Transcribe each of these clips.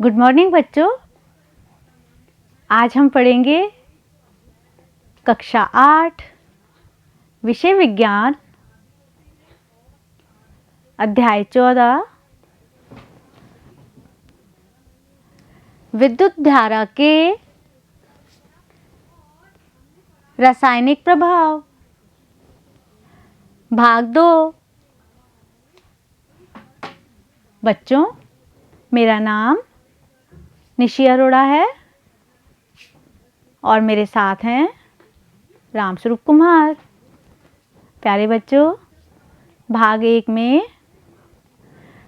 Good morning बच्चों। आज हम पढ़ेंगे कक्षा 8 विषय विज्ञान अध्याय 14 विद्युत धारा के रासायनिक प्रभाव भाग 2। बच्चों, मेरा नाम निशी अरोड़ा है और मेरे साथ हैं रामस्वरूप कुमार। प्यारे बच्चों, भाग 1 में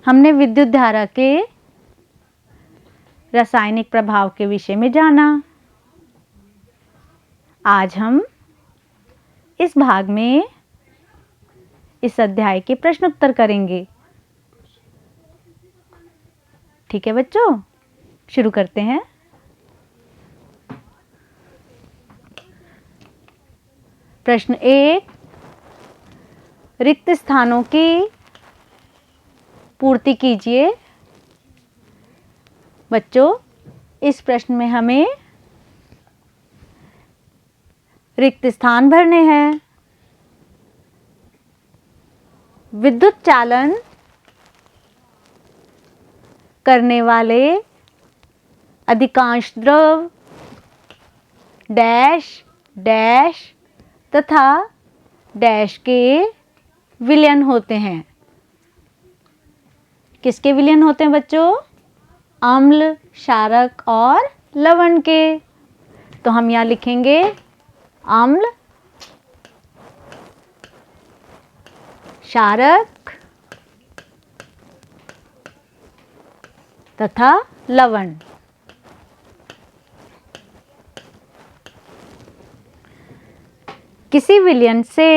हमने विद्युत धारा के रासायनिक प्रभाव के विषय में जाना। आज हम इस भाग में इस अध्याय के प्रश्न उत्तर करेंगे। ठीक है बच्चों, शुरू करते हैं। प्रश्न 1, रिक्त स्थानों की पूर्ति कीजिए। बच्चों, इस प्रश्न में हमें रिक्त स्थान भरने हैं। विद्युत चालन करने वाले अधिकांश द्रव डैश डैश तथा डैश के विलयन होते हैं। किसके विलयन होते हैं बच्चों? अम्ल, क्षारक और लवण के। तो हम यहाँ लिखेंगे अम्ल, क्षारक तथा लवण। किसी विलयन से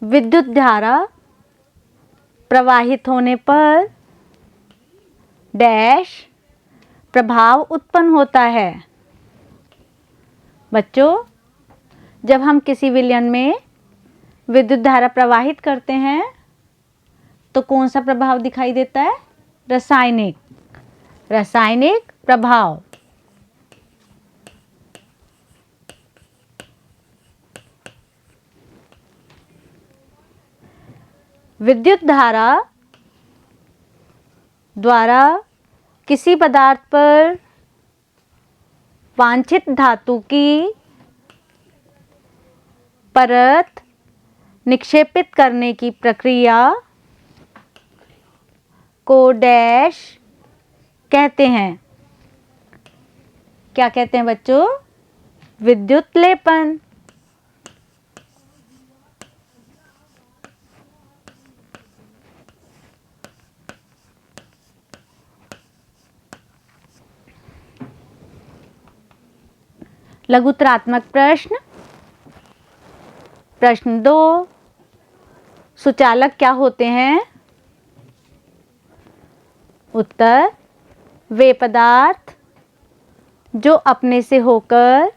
विद्युत धारा प्रवाहित होने पर डैश प्रभाव उत्पन्न होता है। बच्चों, जब हम किसी विलयन में विद्युत धारा प्रवाहित करते हैं तो कौन सा प्रभाव दिखाई देता है? रासायनिक प्रभाव। विद्युत धारा द्वारा किसी पदार्थ पर वांछित धातु की परत निक्षेपित करने की प्रक्रिया को डैश कहते हैं। क्या कहते हैं बच्चों? विद्युत लेपन। लघुत्तरात्मक प्रश्न। प्रश्न 2, सुचालक क्या होते हैं? उत्तर, वे पदार्थ जो अपने से होकर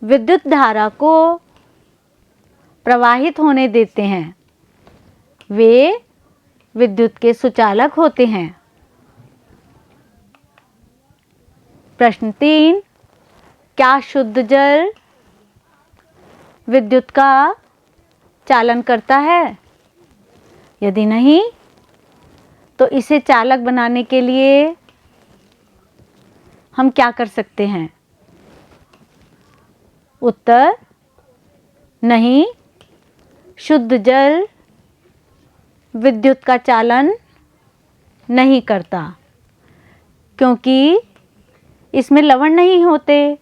विद्युत धारा को प्रवाहित होने देते हैं, वे विद्युत के सुचालक होते हैं। प्रश्न 3, क्या शुद्ध जल विद्युत का चालन करता है? यदि नहीं, तो इसे चालक बनाने के लिए हम क्या कर सकते हैं? उत्तर, नहीं, शुद्ध जल विद्युत का चालन नहीं करता, क्योंकि इसमें लवण नहीं होते।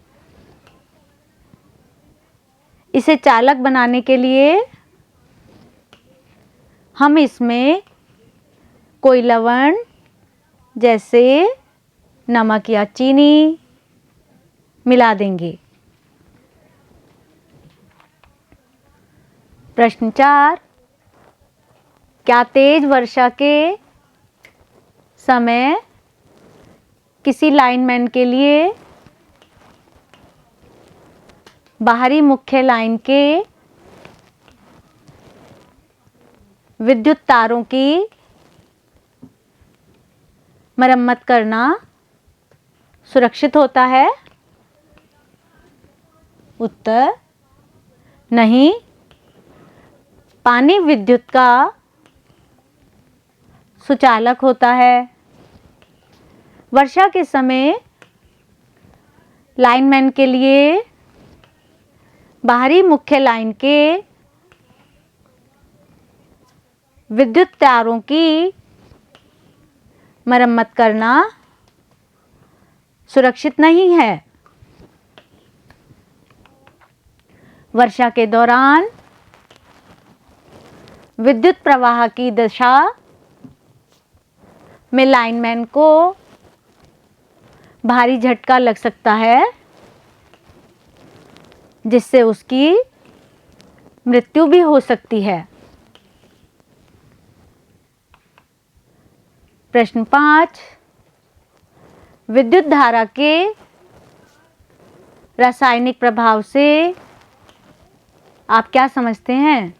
इसे चालक बनाने के लिए हम इसमें कोई लवण जैसे नमक या चीनी मिला देंगे। प्रश्न 4, क्या तेज वर्षा के समय किसी लाइनमैन के लिए बाहरी मुख्य लाइन के विद्युत तारों की मरम्मत करना सुरक्षित होता है? उत्तर नहीं। पानी विद्युत का सुचालक होता है। वर्षा के समय लाइनमैन के लिए बाहरी मुख्य लाइन के विद्युत तारों की मरम्मत करना सुरक्षित नहीं है। वर्षा के दौरान विद्युत प्रवाह की दिशा में लाइनमैन को भारी झटका लग सकता है, जिससे उसकी मृत्यु भी हो सकती है। प्रश्न 5, विद्युत धारा के रासायनिक प्रभाव से आप क्या समझते हैं?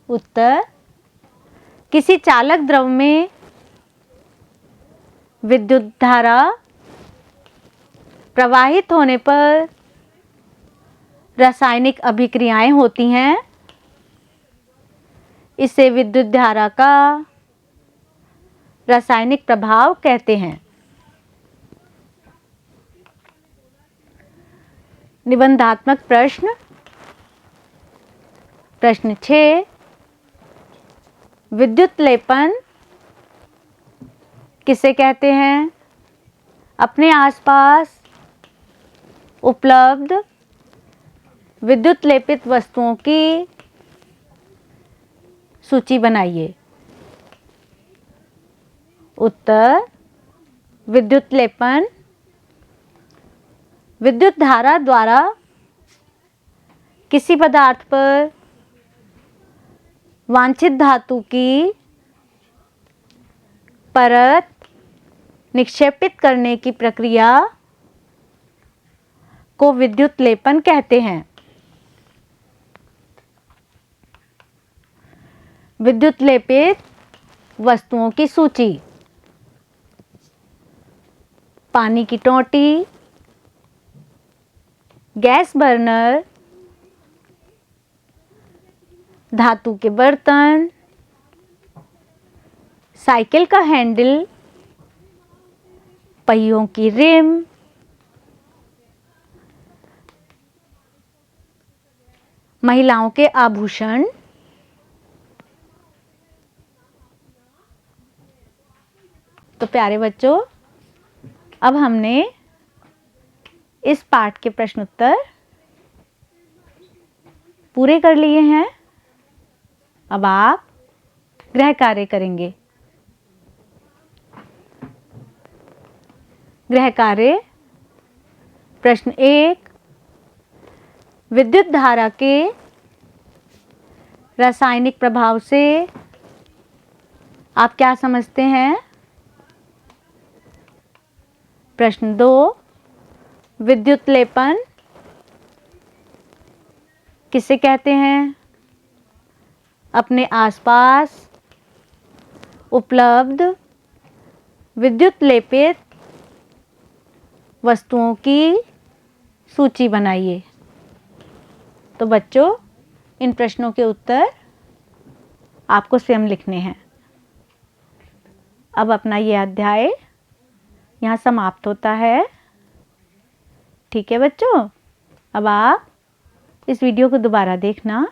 उत्तर किसी चालक द्रव में विद्युत धारा प्रवाहित होने पर रासायनिक अभिक्रियाएं होती हैं। इसे विद्युत धारा का रासायनिक प्रभाव कहते हैं। निबंधात्मक प्रश्न। प्रश्न 6, विद्युत लेपन किसे कहते हैं? अपने आसपास उपलब्ध विद्युत लेपित वस्तुओं की सूची बनाइए। उत्तर विद्युत लेपन विद्युत धारा द्वारा किसी पदार्थ पर वांछित धातु की परत निक्षेपित करने की प्रक्रिया को विद्युत लेपन कहते हैं। विद्युत लेपित वस्तुओं की सूची: पानी की टोंटी, गैस बर्नर, धातु के बर्तन, साइकिल का हैंडल, पहियों की रिम, महिलाओं के आभूषण, तो प्यारे बच्चों, अब हमने इस पाठ के प्रश्न उत्तर पूरे कर लिए हैं। अब आप गृह कार्य करेंगे। गृह कार्य प्रश्न 1, विद्युत धारा के रासायनिक प्रभाव से आप क्या समझते हैं? प्रश्न 2, विद्युत लेपन किसे कहते हैं? अपने आसपास उपलब्ध विद्युत लेपित वस्तुओं की सूची बनाइए। तो बच्चों, इन प्रश्नों के उत्तर आपको स्वयं लिखने हैं। अब अपना ये अध्याय यहाँ समाप्त होता है। ठीक है बच्चों, अब आप इस वीडियो को दोबारा देखना,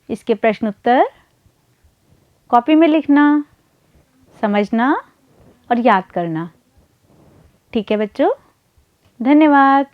इसके प्रश्न उत्तर कॉपी में लिखना, समझना और याद करना। ठीक है बच्चों, धन्यवाद।